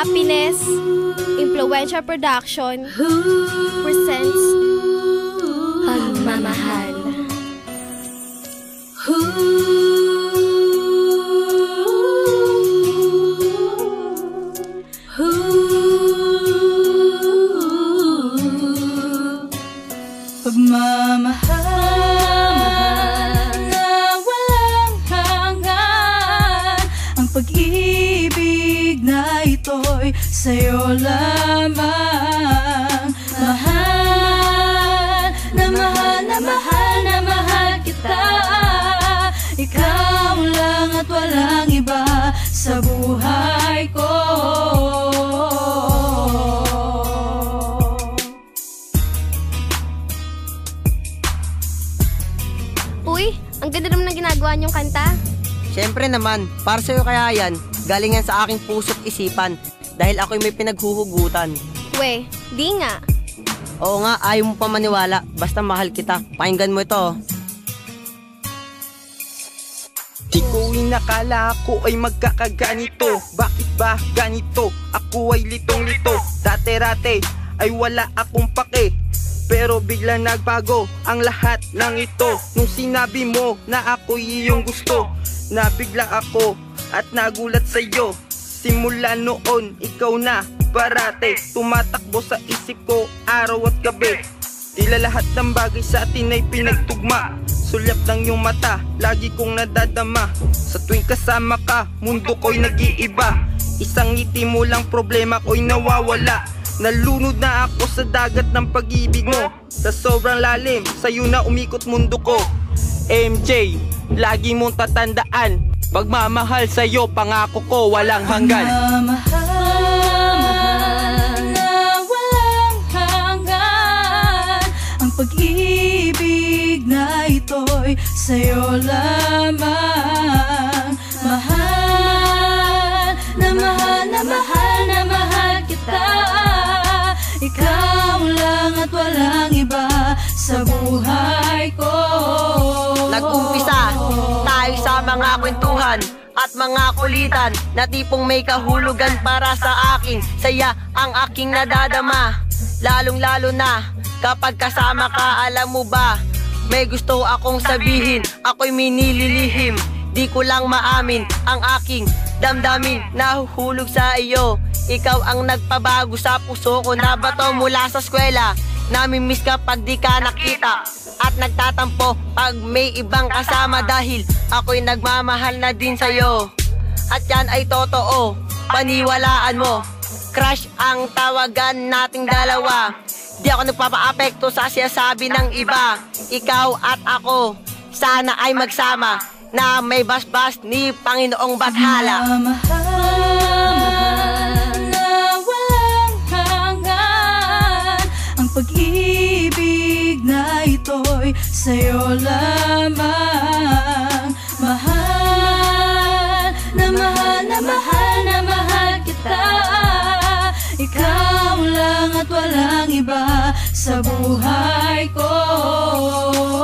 Happiness Influential Production presents Pagmamahal. Pagmamahal na walang hanggan, ang pag-ibig na ito'y sa'yo lamang. Mahal na mahal na mahal na mahal kita, ikaw lang at walang iba sa buhay ko. Uy, ang ganda naman ng ginagawa niyong kanta. Siyempre naman, para sa'yo kaya yan, galing yan sa aking puso't isipan dahil ako'y may pinaghuhugutan. We, di nga. Oo nga, ayaw mo pa maniwala, basta mahal kita. Pakinggan mo ito. Di ko inakala ako ay magkakaganito. Bakit ba ganito? Ako ay litong-lito. Dati-rate ay wala akong pake, pero bigla nagbago ang lahat ng ito. Nung sinabi mo na ako'y iyong gusto, nabigla ako at nagulat sa'yo. Simula noon, ikaw na parate tumatakbo sa isip ko araw at gabi. Tila lahat ng bagay sa atin ay pinagtugma. Sulyap ng iyong mata, lagi kong nadadama. Sa tuwing kasama ka, mundo ko'y nag-iiba. Isang ngiti mo lang, problema ko'y nawawala. Nalunod na ako sa dagat ng pag-ibig mo. Sa sobrang lalim, sa'yo na umikot mundo ko. MJ, lagi mong tatandaan, pagmamahal sa'yo, pangako ko walang hanggan. Pagmamahal na walang hanggan, ang pag-ibig na ito'y sa'yo lamang. Mahal na mahal na mahal na mahal kita, ikaw lang at walang iba sa buhay ko. Nag-umpisa tayo sa mga kwentuhan at mga kulitan na tipong may kahulugan para sa akin. Saya ang aking nadadama, lalong-lalo na kapag kasama ka. Alam mo ba, may gusto akong sabihin, ako'y minililihim. Di ko lang maamin ang aking damdamin, nahuhulog sa iyo. Ikaw ang nagpabago sa puso ko, nabato mula sa eskwela. Namimiss ka pag di ka nakita at nagtatampo pag may ibang kasama, dahil ako'y nagmamahal na din sa'yo. At yan ay totoo, paniwalaan mo. Crush ang tawagan nating dalawa. Di ako nagpapa-apekto sa sinasabi ng iba. Ikaw at ako, sana ay magsama na may basbas ni Panginoong Bathala. Mahal na walang hanggan, ang pag-ibig na ito'y sa'yo lamang. Mahal na mahal na mahal na mahal kita, ikaw lang at walang iba sa buhay ko.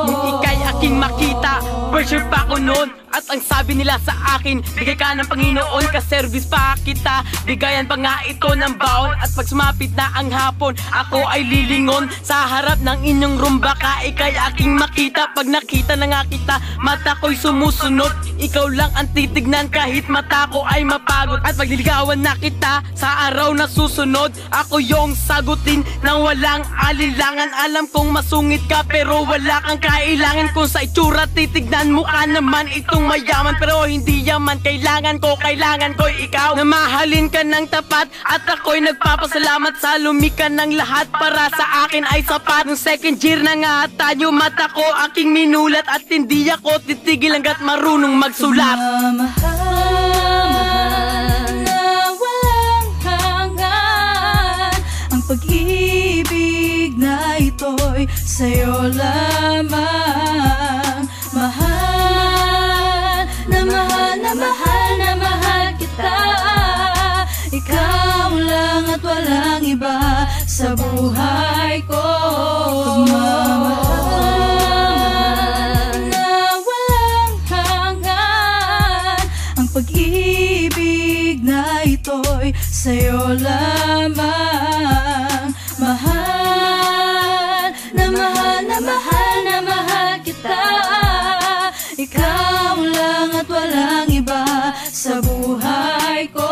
Nung ika'y aking makita, pressure pa ko noon. At ang sabi nila sa akin, bigay ka ng Panginoon, ka-service pa kita. Bigayan pa nga ito ng baon. At pag sumapit na ang hapon, ako ay lilingon sa harap ng inyong room. Baka ika'y aking makita. Pag nakita na nga kita, mata ko'y sumusunod. Ikaw lang ang titignan kahit mata ko ay mapagod. At pag niligawan na kita sa araw na susunod, ako yung sagutin nang walang alilangan. Alam kong masungit ka pero wala kang kailangan. Kung sa itsura titignan mo ka naman itong mayaman, pero hindi yaman. Kailangan ko ikaw, na mahalin ka ng tapat. At ako'y nagpapasalamat sa lumika ng lahat. Para sa akin ay sapat. Nung second year na nga tayo, mata ko aking minulat. At hindi ako titigil hanggat marunong magsulat. Mahal na walang hanggan, ang pag-ibig na ito'y sa'yo lamang. Mahal na mahal na mahal na mahal kita, ikaw lang at walang iba sa buhay ko. Pagmamahal na walang hanggan, ang pag-ibig na ito'y sa sa'yo lamang. Mahal na mahal na mahal na mahal kita. Ikaw lang at walang iba sa buhay ko.